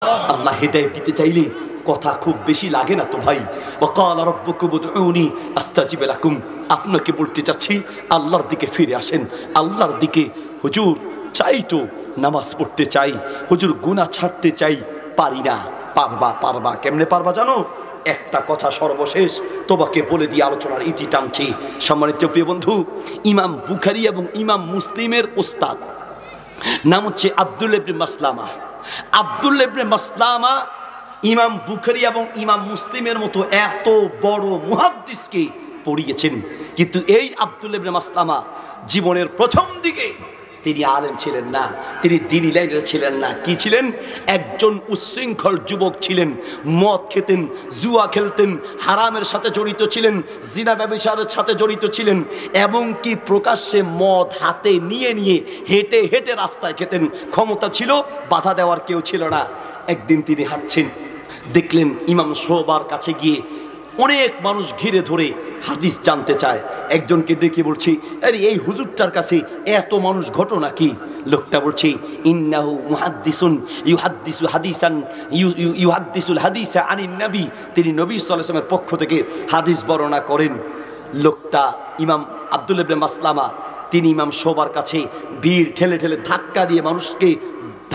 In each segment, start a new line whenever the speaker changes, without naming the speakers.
আল্লাহ হেদায়েত দিতে চাইলে কথা খুব বেশি লাগে না তো ভাই। ওয়াকালা রাব্বুকুম উদউনি আস্তাজিব লাকুম। আপনাকে বলতে চাচ্ছি আল্লাহর দিকে ফিরে আসেন, আল্লাহর দিকে। হুজুর চাই তো নামাজ পড়তে চাই, হুজুর গুনাহ ছাড়তে চাই, পারি না। পারবা কেমনে পারবা জানো? একটা কথা সর্বশেষ তোমাকে বলে দিয়ে আলোচনার ইতি টানছি। সম্মানিত প্রিয় বন্ধু, ইমাম বুখারী এবং ইমাম মুসলিমের ওস্তাদ নাম হচ্ছে আব্দুল্লাহ ইবনে মাসলামা। আব্দুল্লাহ ইবনে মাসলামা ইমাম বুখারী এবং ইমাম মুসলিমের মতো এত বড় মুহাদ্দিসকে পড়িয়েছেন, কিন্তু এই আব্দুল্লাহ ইবনে মাসলামা জীবনের প্রথম দিকে তিনি আলেম ছিলেন না, তিনি দ্বীনি লাইনের ছিলেন না। কি ছিলেন? একজন উচ্ছৃঙ্খল যুবক ছিলেন। মদ খেতেন, জুয়া খেলতেন, হারামের সাথে জড়িত ছিলেন, জিনা ব্যভিচারের সাথে জড়িত ছিলেন, এবং কি প্রকাশ্যে মদ হাতে নিয়ে নিয়ে হেঁটে হেঁটে রাস্তায় খেতেন। ক্ষমতা ছিল, বাধা দেওয়ার কেউ ছিল না। একদিন তিনি হাঁটছেন, দেখলেন ইমাম শুবার কাছে গিয়ে অনেক মানুষ ঘিরে ধরে হাদিস জানতে চায়। একজনকে ডেকে বলছি, আরে এই হুজুরটার কাছে এত মানুষ, ঘটনা কি? লোকটা বলছে, ইন্নাহু মুহাদ্দিসুন ইউহাদ্দিসু হাদিসান ইউহাদ্দিসুল হাদিসা আনিন নবী। তিনি নবী সাল্লাল্লাহু আলাইহি ওয়াসাল্লামের পক্ষ থেকে হাদিস বর্ণনা করেন। লোকটা ইমাম আব্দুল্লাহ ইবনে মাসলামা, তিনি ইমাম শুবার কাছে ভিড় ঠেলে ঠেলে ধাক্কা দিয়ে, মানুষকে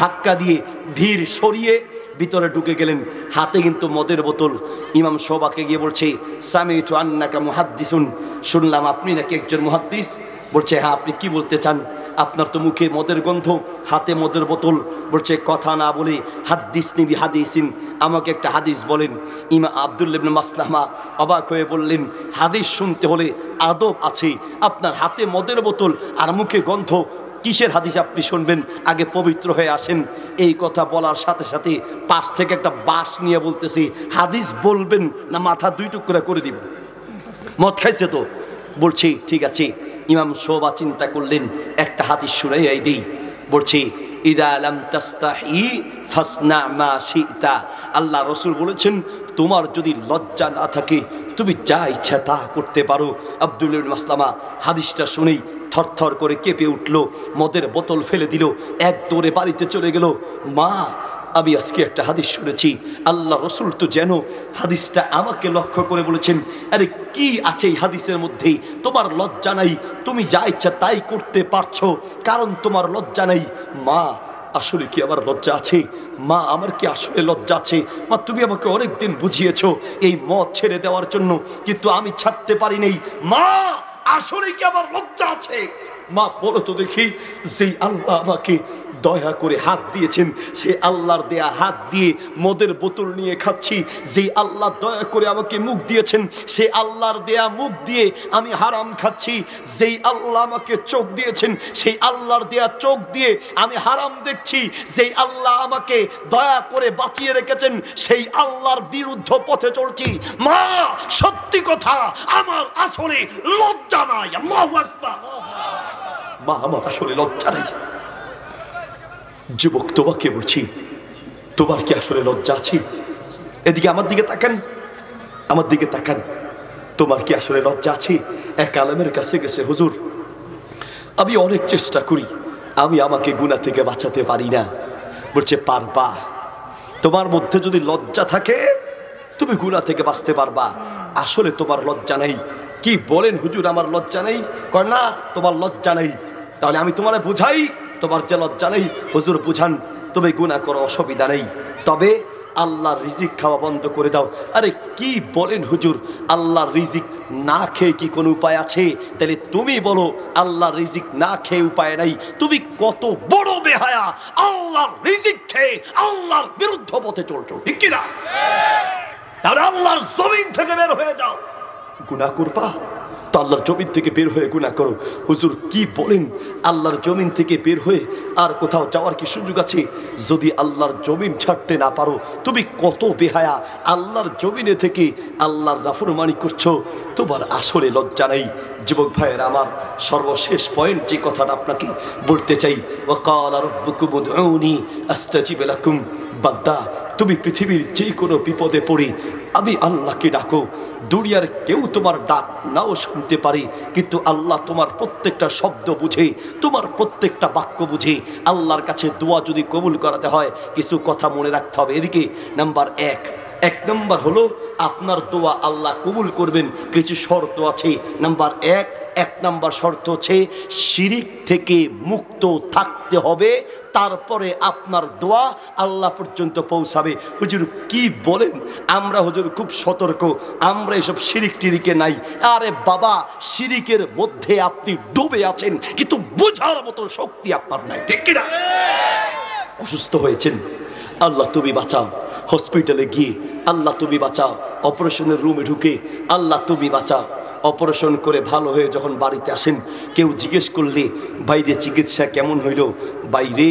ধাক্কা দিয়ে ভিড় সরিয়ে ভিতরে ঢুকে গেলেন। হাতে কিন্তু মদের বোতল। ইমাম শুবাকে গিয়ে বলছে, সামিতু আন্নাকা মুহাদ্দিসুন, শুনলাম আপনি নাকি একজন মুহাদ্দিস। বলছে, হ্যাঁ, আপনি কি বলতে চান? আপনার তো মুখে মদের গন্ধ, হাতে মদের বোতল। বলছে, কথা না বলে হাদ্দিসনি বিহাদিসিন, আমাকে একটা হাদিস বলেন। ইমাম আব্দুল্লাহ ইবনে মাসলামা অবাক হয়ে বললেন, হাদিস শুনতে হলে আদব আছে। আপনার হাতে মদের বোতল আর মুখে গন্ধ, কিসের হাদিস আপনি শুনবেন? আগে পবিত্র হয়ে আসেন। এই কথা বলার সাথে সাথে পাশ থেকে একটা বাঁশ নিয়ে বলতেছি, হাদিস বলবেন না মাথা দুই টুকরা করে দিব? মদ খাইছে তো। বলছি, ঠিক আছে। ইমাম শুবা চিন্তা করলেন, একটা হাদিস শুনাইয়াই দেই। বলছি, ইদা লাম তাস্তাহি ফাসনা মা শিতা। আল্লাহ রাসূল বলেছেন, তোমার যদি লজ্জা না থাকে তুমি যা ইচ্ছা তা করতে পারো। আব্দুল্লাহ ইবনে মাসলামা হাদিসটা শুনেই থরথর করে কেঁপে উঠল, মদের বোতল ফেলে দিল, এক দৌড়ে বাড়িতে চলে গেল। মা, আমি আজকে একটা হাদিস শুনেছি, আল্লাহ রসুল তো যেন হাদিসটা আমাকে লক্ষ্য করে বলেছেন। আরে কি আছে এই হাদিসের মধ্যে? তোমার লজ্জা নাই, তুমি যা ইচ্ছা তাই করতে পারছো, কারণ তোমার লজ্জা নাই। মা, আসলে কি আমার লজ্জা আছে? মা, আমার কি আসলে লজ্জা আছে? মা, তুমি আমাকে অনেক দিন বুঝিয়েছো এই মদ ছেড়ে দেওয়ার জন্য, কিন্তু আমি ছাড়তে পারি নাই। মা, আসলে কি আমার লজ্জা আছে? মা, বলো তো দেখি, যেই আল্লাহ আমাকে দয়া করে হাত দিয়েছেন, সেই আল্লাহর দেয়া হাত দিয়ে মদের বোতল নিয়ে খাচ্ছি। যেই আল্লাহ দয়া করে আমাকে মুখ দিয়েছেন, সেই আল্লাহর দেয়া মুখ দিয়ে আমি হারাম খাচ্ছি। যেই আল্লাহ আমাকে চোখ দিয়েছেন, সেই আল্লাহর দেয়া চোখ দিয়ে আমি হারাম দেখছি। যেই আল্লাহ আমাকে দয়া করে বাঁচিয়ে রেখেছেন, সেই আল্লাহর বিরুদ্ধ পথে চলছি। মা, সত্যি কথা, আমার আসলে লজ্জা নাই। আল্লাহু আকবার। মা, আমার আসলে লজ্জা নাই। যুবক, তোমাকে বলছি, তোমার কি আসলে লজ্জা আছে? এদিকে আমার দিকে তাকান, আমার দিকে তাকান। তোমার কি আসলে লজ্জা আছে? এক আলেমের কাছে গেছে, হুজুর, আমি অনেক চেষ্টা করি, আমি আমাকে গুনাহ থেকে বাঁচাতে পারি না। বলছে, পারবা। তোমার মধ্যে যদি লজ্জা থাকে তুমি গুনাহ থেকে বাঁচতে পারবা। আসলে তোমার লজ্জা নাই। কি বলেন হুজুর, আমার লজ্জা নেই? কয় না, তোমার লজ্জা নেই। তাহলে আমি তোমারে বুঝাই, তোমার যে লজ্জা নেই, হুজুর বুঝান। তুমি গুনাহ করো, অসুবিধা নেই, তবে আল্লাহর রিজিক খাওয়া বন্ধ করে দাও। আরে কি বলেন হুজুর, আল্লাহর রিজিক না খেয়ে কি কোনো উপায় আছে? তাহলে তুমি বলো, আল্লাহর রিজিক না খেয়ে উপায় নাই। তুমি কত বড় বেহায়া, আল্লাহর রিজিক খেয়ে আল্লাহর বিরুদ্ধ পথে চলছো, ঠিক কিনা? তাহলে আল্লাহর জমিন থেকে বের হয়ে যাও। গুনাহ করবা তো আল্লাহর জমিন থেকে বের হয়ে গুনাহ করো। হুজুর কি বলেন, আল্লাহর জমিন থেকে বের হয়ে আর কোথাও যাওয়ার কি সুযোগ আছে? যদি আল্লাহর জমিন ছাড়তে না পারো, তুমি কত বেহায়া, আল্লাহর জমিনে থেকে আল্লাহর নাফরমানি করছো, তোমার আসলে লজ্জা নেই। যুবক ভাইয়ের আমার, সর্বশেষ পয়েন্ট যে কথাটা আপনাকে বলতে চাই, ওয়াকালা রাব্বুকুম উদউনি আস্তাজিব লাকুম। বান্দা, তুমি পৃথিবীর যে কোনো বিপদে পড়ে আমি আল্লাহকে ডাকো, দুনিয়ার কেউ তোমার ডাক নাও শুনতে পারে, কিন্তু আল্লাহ তোমার প্রত্যেকটা শব্দ বুঝে, তোমার প্রত্যেকটা বাক্য বুঝে। আল্লাহর কাছে দোয়া যদি কবুল করাতে হয় কিছু কথা মনে রাখতে হবে। এদিকে নাম্বার এক নম্বর হলো আপনার দোয়া আল্লাহ কবুল করবেন, কিছু শর্ত আছে। নাম্বার এক নম্বর শর্ত হচ্ছে শিরিক থেকে মুক্ত থাকতে হবে, তারপরে আপনার দোয়া আল্লাহ পর্যন্ত পৌঁছাবে। হুজুর কি বলেন? আমরা হুজুর খুব সতর্ক, আমরা এসব শিরিক টিরিকে নাই। আরে বাবা, শিরিকের মধ্যে আপনি ডুবে আছেন কিন্তু বোঝার মতো শক্তি আপনার নাই, ঠিক কিনা? অসুস্থ হয়েছেন, আল্লাহ তুমি বাঁচাও। হসপিটালে গিয়ে আল্লাহ তুমি বাঁচাও। অপারেশনের রুমে ঢুকে আল্লাহ তুমি বাঁচাও। অপারেশন করে ভালো হয়ে যখন বাড়িতে আসেন, কেউ জিজ্ঞেস করলে বাইরে চিকিৎসা কেমন হইল, বাইরে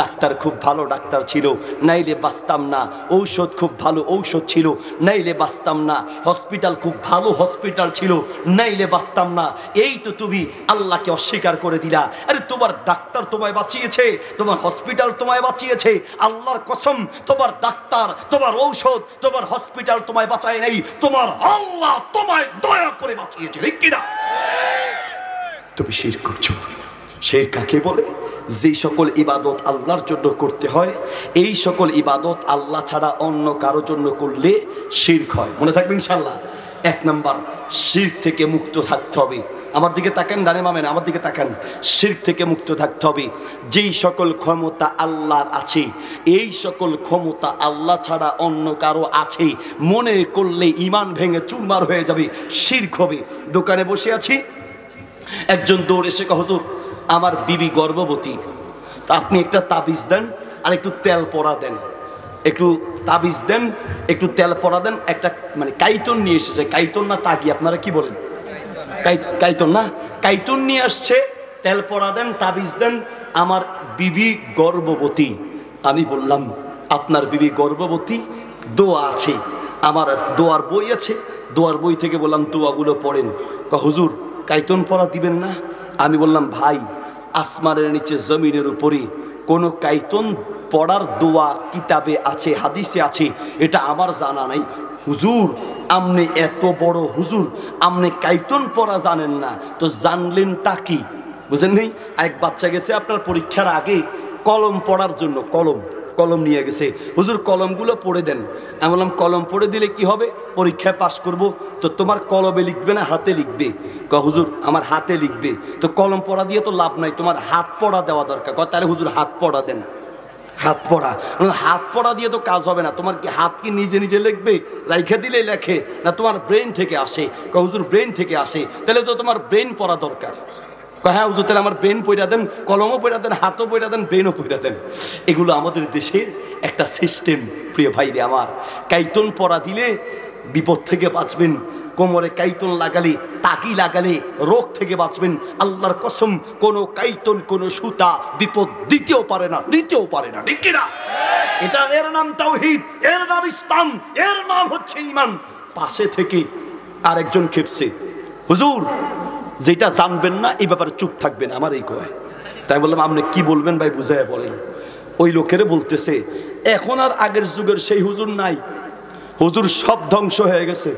ডাক্তার খুব ভালো ডাক্তার ছিল, নাইলে বাঁচতাম না। ঔষধ খুব ভালো ঔষধ ছিল, নাইলে বাঁচতাম না। হসপিটাল খুব ভালো হসপিটাল ছিল, নাইলে বাঁচতাম না। এই তো তুমি আল্লাহকে অস্বীকার করে দিলা। আরে তোমার ডাক্তার তোমায় বাঁচিয়েছে, তোমার হসপিটাল তোমায় বাঁচিয়েছে। আল্লাহর কসম, তোমার ডাক্তার, তোমার ঔষধ, তোমার হসপিটাল তোমায় বাঁচায় নাই, তোমার আল্লাহ তোমায় দয়া করে বাঁচিয়েছে, ঠিক কিনা? তুমি শিরক করছো। শিরক কাকে বলে? যে সকল ইবাদত আল্লাহর জন্য করতে হয়, এই সকল ইবাদত আল্লাহ ছাড়া অন্য কারো জন্য করলে শিরক হয়। মনে থাকবে ইনশাআল্লাহ। এক নাম্বার, শিরক থেকে মুক্ত থাকতে হবে। আমার দিকে তাকান, ডানে মামেন আমার দিকে তাকান। শিরক থেকে মুক্ত থাকতে হবে। যেই সকল ক্ষমতা আল্লাহর আছে, এই সকল ক্ষমতা আল্লাহ ছাড়া অন্য কারো আছে মনে করলে ঈমান ভেঙে চুরমার হয়ে যাবে, শিরক হবে। দোকানে বসে আছি, একজন দৌড় এসে কয়, হুজুর আমার বিবি গর্ভবতী, তা আপনি একটা তাবিজ দেন আর একটু তেল পড়া দেন। একটু তাবিজ দেন, একটু তেল পড়া দেন। একটা মানে কাইতন নিয়ে এসেছে, কাইতন না তাগি, আপনারা কি বলেন? কাইতন না, কাইতন নিয়ে আসছে, তেল পড়া দেন, তাবিজ দেন, আমার বিবি গর্ভবতী। আমি বললাম আপনার বিবি গর্ভবতী, দোয়া আছে, আমার দোয়ার বই আছে, দোয়ার বই থেকে বললাম দোয়াগুলো পড়েন। হুজুর কাইতন পড়া দিবেন না? আমি বললাম ভাই, আসমানের নিচে জমিনের উপরে কোনো কাইতন পড়ার দোয়া কিতাবে আছে, হাদিসে আছে, এটা আমার জানা নাই। হুজুর আপনি এত বড় হুজুর, আপনি কাইতন পড়া জানেন না, তো জানলেনটা কি? বুঝেন নেই? এক বাচ্চা গেছে আপনার পরীক্ষার আগে কলম পড়ার জন্য, কলম নিয়ে গেছে। হুজুর কলমগুলো পড়ে দেন। আমি বললাম কলম পড়ে দিলে কি হবে? পরীক্ষায় পাশ করব। তো তোমার কলমে লিখবে না হাতে লিখবে? হুজুর আমার হাতে লিখবে। তো কলম পড়া দিয়ে তো লাভ নাই, তোমার হাত পড়া দেওয়া দরকার। তাহলে হুজুর হাত পড়া দেন। হাত পড়া দিয়ে তো কাজ হবে না। তোমার কি হাত কি নিজে নিজে লিখবে? রাইখে দিলে লেখে না, তোমার ব্রেন থেকে আসে? হুজুর ব্রেন থেকে আসে, তাহলে তো তোমার ব্রেন পড়া দরকার। হ্যাঁ হুজুর, তাহলে আমার ব্রেন পড়া দেন, কলমও পড়া দেন, হাতও পড়া দেন, ব্রেনও পড়া দেন। এগুলো আমাদের দেশের একটা সিস্টেম। প্রিয় ভাইরে আমার, কাইতন পড়া দিলে বিপদ থেকে বাঁচবেন। কোমরে কাইতন লাগালে, তাকি লাগালে রোগ থেকে বাঁচবেন। আল্লাহর কসম, কোনো কাইতন কোনো সুতা বিপদ দিতেও পারে না, ঠিক কিনা? এটা এর নাম তাওহীদ, এর নাম ইসলাম, এর নাম হচ্ছে ঈমান। পাশে থেকে আরেকজন খেপছে, হুজুর যেটা জানবেন না এই ব্যাপারে চুপ থাকবেন, আমার এই কয়। তাই বললাম আপনি কি বলবেন ভাই, বুঝাইয়া বলেন। ওই লোকেরে বলতেছে, এখন আর আগের যুগের সেই হুজুর নাই, হুজুর সব ধ্বংস হয়ে গেছে,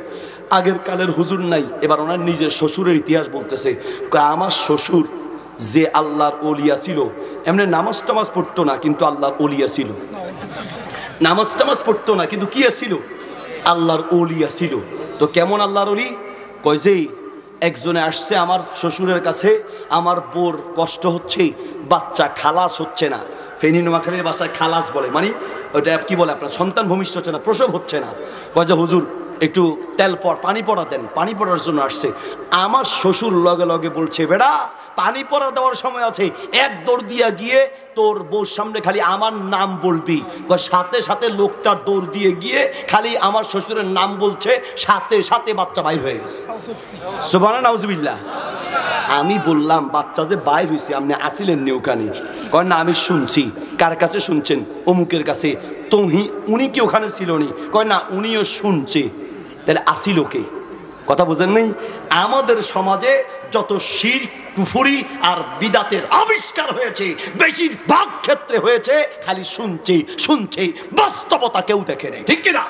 আগের কালের হুজুর নাই। এবার ওনার নিজের শ্বশুরের ইতিহাস বলতেছে, আমার শ্বশুর যে আল্লাহর ওলিয়া ছিল, এমনি নামাজ টামাজ পড়তো না কিন্তু আল্লাহর ওলিয়া ছিল। নামাজ টামাজ পড়তো না কিন্তু কি ছিল? আল্লাহর ওলিয়া ছিল। তো কেমন আল্লাহর ওলি? কয় যে একজনে আসছে আমার শ্বশুরের কাছে, আমার বোর কষ্ট হচ্ছে, বাচ্চা খালাস হচ্ছে না। ফেনী নোয়াখালীর বাসায় খালাস বলে, মানে ওইটা কি বলে আপনার, সন্তান ভূমিষ্ঠ হচ্ছে না, প্রসব হচ্ছে না। কয় যে হুজুর একটু পানি পড়া দেন। পানি পড়ার জন্য আসছে। আমার শ্বশুর লগে লগে বলছে, বেড়া পানি পড়া দেওয়ার সময় আছে, এক দৌড় দিয়া গিয়ে তোর বউর সামনে খালি আমার নাম বলবি। সাথে সাথে লোকটা দৌড় দিয়ে গিয়ে খালি আমার শ্বশুরের নাম বলছে, সাথে সাথে বাচ্চা বাইর হয়ে গেছে। সুবহানাল্লাহ, নাউজুবিল্লাহ। আমি বললাম বাচ্চা যে বাইর হয়েছে, আপনি আসিলেন নি ওখানে? কয় না আমি শুনছি। কার কাছে শুনছেন? অমুকের কাছে। তো উনি কি ওখানে ছিল নি? কয় না উনিও শুনছে। তাহলে আসিল কে? কথা বুঝেন নাই? আমাদের সমাজে যত শিরক কুফরি আর বিদাতের আবিষ্কার হয়েছে বেশিরভাগ ক্ষেত্রে হয়েছে খালি শুনছে, বাস্তবতা কেউ দেখে নেই, ঠিক কিনা?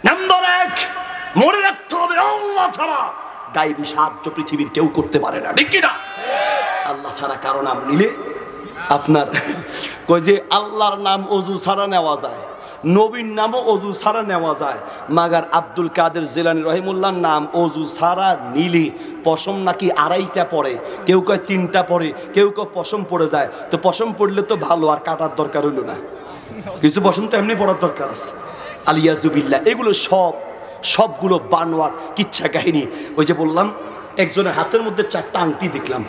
নাম্বার 1, মনে রাখতে হবে আল্লাহ ছাড়া গায়েবী সাহায্য পৃথিবীর কেউ করতে পারে না, ঠিক কিনা? আল্লাহ ছাড়া কারো নাম নিলে আপনার কই যে আল্লাহর নাম অজু ছাড়া নেওয়া যায়, নবীর নামও অজু ছাড়া নেওয়া যায়, মাগার আব্দুল কাদের জিলানী রহিমুল্লাহর নাম অজু ছাড়া নিলে পশম নাকি 2.5টা পড়ে, কেউ কয় 3টা পড়ে, কেউ কয় পশম পড়ে যায়। তো পশম পড়লে তো ভালো, আর কাটার দরকার হইল না, কিছু পশম তো এমনি পড়ার দরকার আছে। আলিয়াজুবিল্লাহ, এগুলো সবগুলো বানোয়ার কিচ্ছা কাহিনী। ওই যে বললাম একজনের হাতের মধ্যে 4টা আংটি দেখলাম,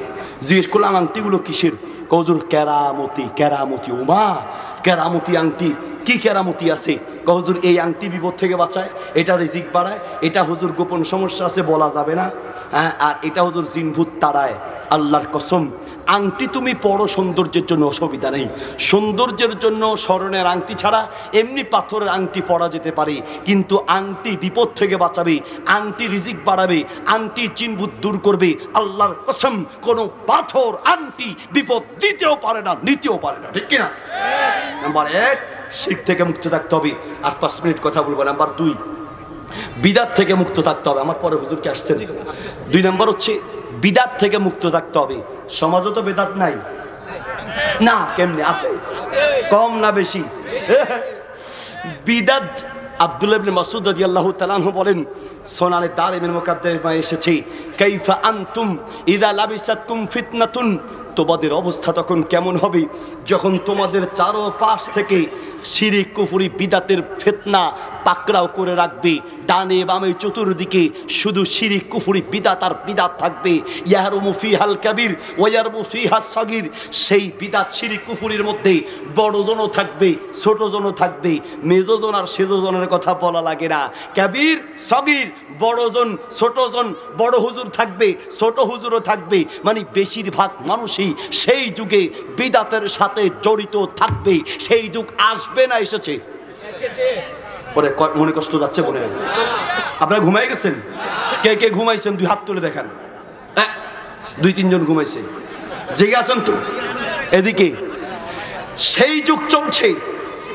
জিজ্ঞেস করলাম আংটিগুলো কিসের? কহুজুর কেরামতি। ওমা, কেরামতি আংটি, কি কেরামতি আছে? কহুজুর এই আংটি বিপদ থেকে বাঁচায়, এটা রিজিক বাড়ায়, এটা হুজুর গোপন সমস্যা আছে বলা যাবে না, হ্যাঁ, আর এটা হুজুর জিনভূত তাড়ায়। আল্লাহর কসম, আংটি তুমি পড়ো সৌন্দর্যের জন্য, অসুবিধা নেই। সৌন্দর্যের জন্য স্মরণের আংটি ছাড়া এমনি পাথরের আংটি পরা যেতে পারে, কিন্তু আংটি বিপদ থেকে বাঁচাবে, আংটি রিজিক বাড়াবে, আংটি জিনভূত দূর করবে। আল্লাহর কসম, কোনো পাথর আংটি বিপদ দিতেও পারে না, নিতেও পারে না, ঠিক কিনা? নাম্বার 1, শিরক থেকে মুক্ত থাকতে হবে। আর 5 মিনিট কথা বলবো। নাম্বার 2, বিদাত থেকে মুক্ত থাকতে হবে। আমার পরে হুজুর কি আসছেন? 2 নম্বর হচ্ছে বিদাত থেকে মুক্ত থাকতে হবে। সমাজে তো বেদাত নাই না, কেমনে আছে? কম না বেশি? বিদাত, আব্দুল্লাহ ইবনে মাসউদ রাদিয়াল্লাহু তাআলা আনহু বলেন, সোনানে দারিমিল মুকাদ্দামায় এসেছে, কাইফা আনতুম ইযা লাবিসাতকুম ফিতনাতুন, তোমাদের অবস্থা তখন কেমন হবে যখন তোমাদের চারপাশ থেকে শিরক কুফরি বিদাতের ফিতনা পাকড়াও করে রাখবে। ডানে বামে চতুর্দিকে শুধু শিরক কুফরি বিদাত আর বিদাত থাকবে। ইয়াহরুমু ফিহাল কাবীর ওয়া ইয়ারবু ফিহাস সাগীর, সেই বিদাত শিরক কুফরির মধ্যে বড়জনও থাকবে, ছোটজনও থাকবে। মেজোজন আর সেজোজনের কথা বলা লাগে না, কাবীর সগীর, বড়জন ছোটজন, বড় হুজুর থাকবে, ছোট হুজুরও থাকবে। মানে বেশিরভাগ মানুষই সেই যুগে বিদাতের সাথে জড়িত থাকবে। সেই যুগ আসবে না, এসেছে। পরে মনে কষ্ট যাচ্ছে, মনে আছে? আপনারা ঘুমাই গেছেন? কে কে ঘুমাইছেন 2 হাত তুলে দেখান। 2-3 জন ঘুমাইছে, জেগে আছেন তো? এদিকে সেই যুগ চলছে।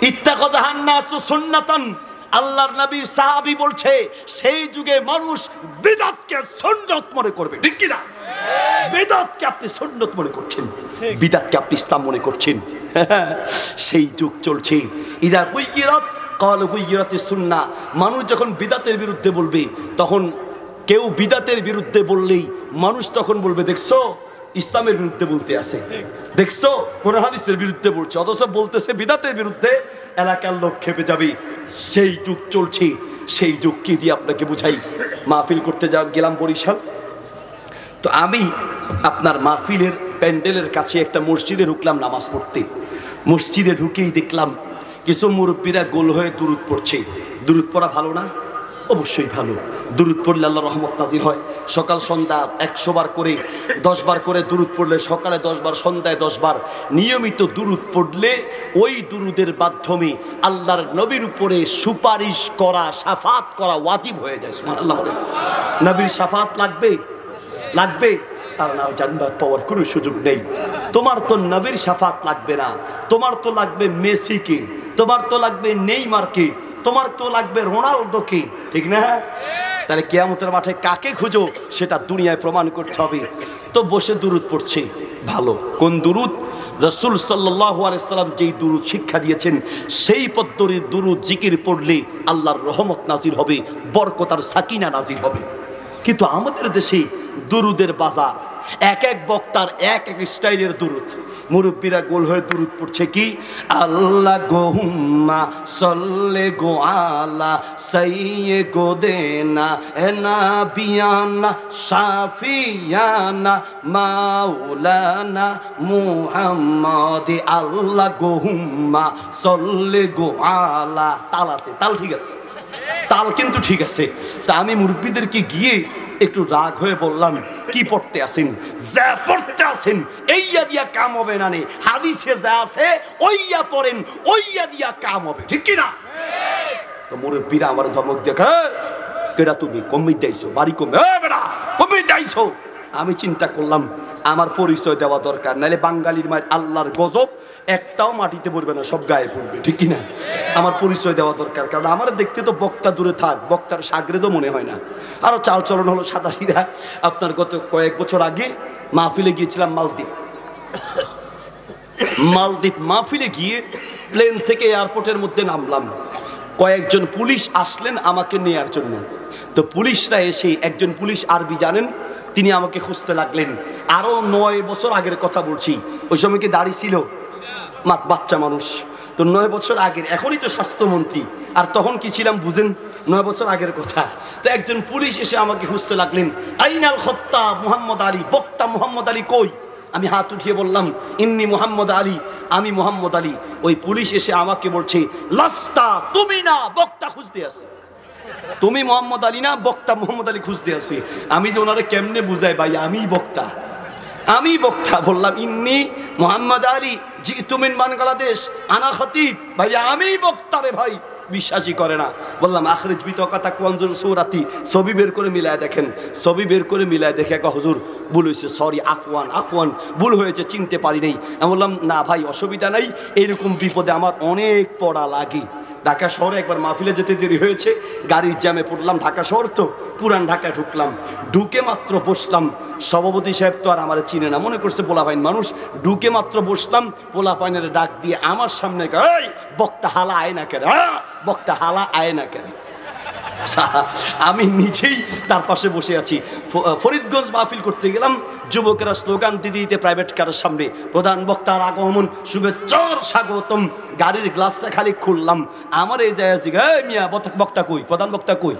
ইত্তাখাযাহান নাসু সুন্নাতান, আল্লাহর নবীর সাহাবী বলছে সেই যুগে মানুষ বিদআতকে সুন্নাত মনে করবে, ঠিক কি না? বিদআতকে আপনি সুন্নাত মনে করছেন, বিদআতকে আপনি ইসলাম মনে করছেন। সেই যুগ চলছে। ইদা কুইরাত ক্বালু কুইরাতিস সুন্নাহ, মানুষ যখন বিদআতের বিরুদ্ধে বলবে, তখন কেউ বিদআতের বিরুদ্ধে বললেই মানুষ তখন বলবে, দেখছো ইসলামের বিরুদ্ধে বলতে আছে, দেখছো কোরআন হাদিসের বিরুদ্ধে বলছে, অথচ বলতেছে বিদআতের বিরুদ্ধে। এলাকার লোক খেপে যাবে। সেই যুগ চলছে। সেই যুগ কি দিয়ে আপনাকে বুঝাই? মাহফিল করতে গেলাম বরিশাল, তো আমি আপনার মাহফিলের প্যান্ডেলের কাছে একটা মসজিদে ঢুকলাম নামাজ পড়তে। মসজিদে ঢুকেই দেখলাম কিছু মুরব্বীরা গোল হয়ে দুরুদ পড়ছে। দুরুদ পড়া ভালো না? অবশ্যই ভালো। দুরুদ পড়লে আল্লাহর রহমত নাজিল হয়। সকাল সন্ধ্যা 100 বার করে 10 বার করে দুরুদ পড়লে, সকালে 10 বার, সন্ধ্যায় 10 বার নিয়মিত দুরুদ পড়লে ওই দুরুদের মাধ্যমে আল্লাহর নবীর উপরে সুপারিশ করা, শাফাত করা ওয়াজিব হয়ে যায়। সুবহানাল্লাহ। নবীর শাফাত লাগবে, লাগবে, তার না জান্নাত পাওয়ার কোনো সুযোগ নেই। তোমার তো নবীর শাফাত লাগবে না, তোমার তো লাগবে মেসিকে, তোমার তো লাগবে নেইমারকে, তোমার তো লাগবে রোনালদোকে, ঠিক না? তাহলে কিয়ামতের মাঠে কাকে খুঁজো সেটা দুনিয়ায় প্রমাণ করতে হবে। তো বসে দুরুদ পড়ছে, ভালো। কোন দুরুদ? রাসূল সাল্লাল্লাহু আলাইহি সাল্লাম যেই দুরুদ শিক্ষা দিয়েছেন সেই পদ্ধতির দুরুদ জিকির পড়লে আল্লাহর রহমত নাজিল হবে, বরকত আর সাকিনা নাজিল হবে। কিন্তু আমাদের দেশে দুরুদের বাজার, এক এক বক্তার এক এক স্টাইলের দুরুদ। মুরব্বীরা গোল হয়ে দুরুদ পড়ছে কি? আল্লাহ গোহুম্মা সল্লে গো আলা সাইয়্যিদে দেনা এনা বিয়ানা শাফিয়ানা মাওলানা মুহাম্মদ। আল্লাহ গোহুম্মা সল্লে গো আলা। তাল আছে, তাল ঠিক আছে, তাল কিন্তু ঠিক আছে। তা আমি মুরব্বীদেরকে গিয়ে একটু রাগ হয়ে বললাম, কি পড়তে আসেন? যা পড়তে আসেন এইয়া দিয়া কাম হবে না, হাদিসে যা আছে ওইয়া পড়েন, ওইয়া দিয়া কাম হবে, ঠিক কি না? তো মুরব্বীরা আমার ধমক দেখে, কেডা তুমি? কমি দিয়েছো বাড়ি কমে, বেড়া কমি দিয়েছো। আমি চিন্তা করলাম আমার পরিচয় দেওয়া দরকার, নাহলে বাঙালির মায়ের আল্লাহর গজব একটাও মাটিতে পড়বে না, সব গায়ে পড়বে, ঠিক কিনা? আমার পরিচয় দেওয়া দরকার, কারণ আমার দেখতে তো বক্তা দূরে থাক, বক্তার সাগরেদও মনে হয় না। আরও চালচলন হলো সাদাসিধা। আপনার গত কয়েক বছর আগে মাহফিলে গিয়েছিলাম মালদ্বীপ। মাহফিলে গিয়ে প্লেন থেকে এয়ারপোর্টের মধ্যে নামলাম, কয়েকজন পুলিশ আসলেন আমাকে নেয়ার জন্য। তো পুলিশরা এসে, একজন পুলিশ আরবি জানেন, তিনি আমাকে খুঁজতে লাগলেন। আরও 9 বছর আগের কথা বলছি, ওই সময় কি দাড়ি ছিল? বাচ্চা মানুষ তো, 9 বছর আগের, এখনই তো স্বাস্থ্যমন্ত্রী, আর তখন কি ছিলাম বুঝেন? 9 বছর আগের কথা। তো একজন পুলিশ এসে আমাকে খুঁজতে লাগলেন, আইনাল খত্তা মুহাম্মদ আলী, বক্তা মুহাম্মদ আলী কই? আমি হাত উঠিয়ে বললাম, ইন্নি মুহাম্মদ আলী, আমি মুহাম্মদ আলী। ওই পুলিশ এসে আমাকে বলছে, লাস্তা, তুমি না, বক্তা খুঁজতে আছে। তুমি মুহাম্মদ আলী না, বক্তা মুহাম্মদ আলী খুঁজতে আছে। আমি যে ওনারে কেমনে বুঝাই, ভাই আমি বক্তা, আমি বক্তা। বললাম, ইন্নি মুহাম্মদ আলী, জিতু মিন বাংলাদেশ, আনা খতিব। ভাই আমি বক্তা রে ভাই। বিশ্বাসই করে না। বললাম, আখরিজ বিতকাতা কুয়ানজুর সূরাতি, ছবি বের করে মিলায় দেখেন। ছবি বের করে মিলায় দেখে, হুজুর ভুল হয়েছে, সরি, আফওয়ান, ভুল হয়েছে, চিনতে পারি নাই। আমি বললাম, না ভাই অসুবিধা নাই, এইরকম বিপদে আমার অনেক পড়া লাগে। ঢাকা শহরে একবার মাহফিলে যেতে দেরি হয়েছে, গাড়ির জ্যামে পড়লাম। ঢাকা শহর তো, পুরান ঢাকায় ঢুকলাম। ঢুকে মাত্র বসলাম, সভাপতি সাহেব তো আর আমার চিনে না, মনে করছে পোলাপাইন মানুষ। ঢুকে মাত্র বসলাম, পোলাপাইনের ডাক দিয়ে আমার সামনে, এই বক্তা হালা আয় না কেন, বক্তা হালা আয় না কেন। আমি নিজেই তার পাশে বসে আছি। ফরিদগঞ্জ মাহফিল করতে গেলাম, যুবকেরা স্লোগান দিতে দিতে প্রাইভেট কারের সামনে, প্রধান বক্তার আগমন, শুভেচ্ছার স্বাগতম। গাড়ির গ্লাসটা খালি খুললাম, আমার এই জায়গায় জিগায়, মিয়া বক্তা কই, প্রধান বক্তা কই?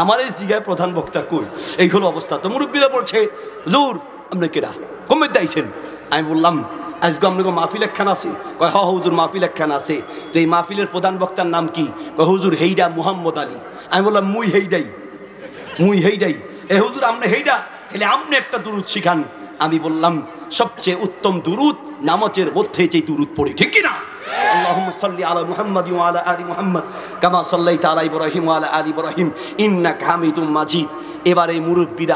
আমার এই জিগায় প্রধান বক্তা কই? এই হলো অবস্থা। তো মুরব্বীরা বলছে, হুজুর আপনি কেডা, কমে দিয়েছেন? আমি বললাম, আজকে আপনাকে মাহফিল একখান আছে। কয়, হ হুজুর মাহফিল একখান আছে। তো এই মাহফিলের প্রধান বক্তার নাম কি? কয়, হুজুর হেইডা মুহাম্মদ আলী। আমি বললাম, মুই হেইডাই। এ হুজুর আপনি হেইডা, হেলে আপনি একটা দুরুদ শিখান। আমি বললাম, সবচেয়ে উত্তম দুরুদ নামাজের মধ্যে যে দুরুদ পড়ি, ঠিক কিনা? আল্লাহুম্মা সাল্লি আলা মুহাম্মাদ ওয়া আলা আলি মুহাম্মাদ কামা সাল্লাইতা আলা ইব্রাহিম ওয়া আলা আলি ইব্রাহিম ইন্নাকা হামিদুম মাজিদ। এবারে মুরব্বিরা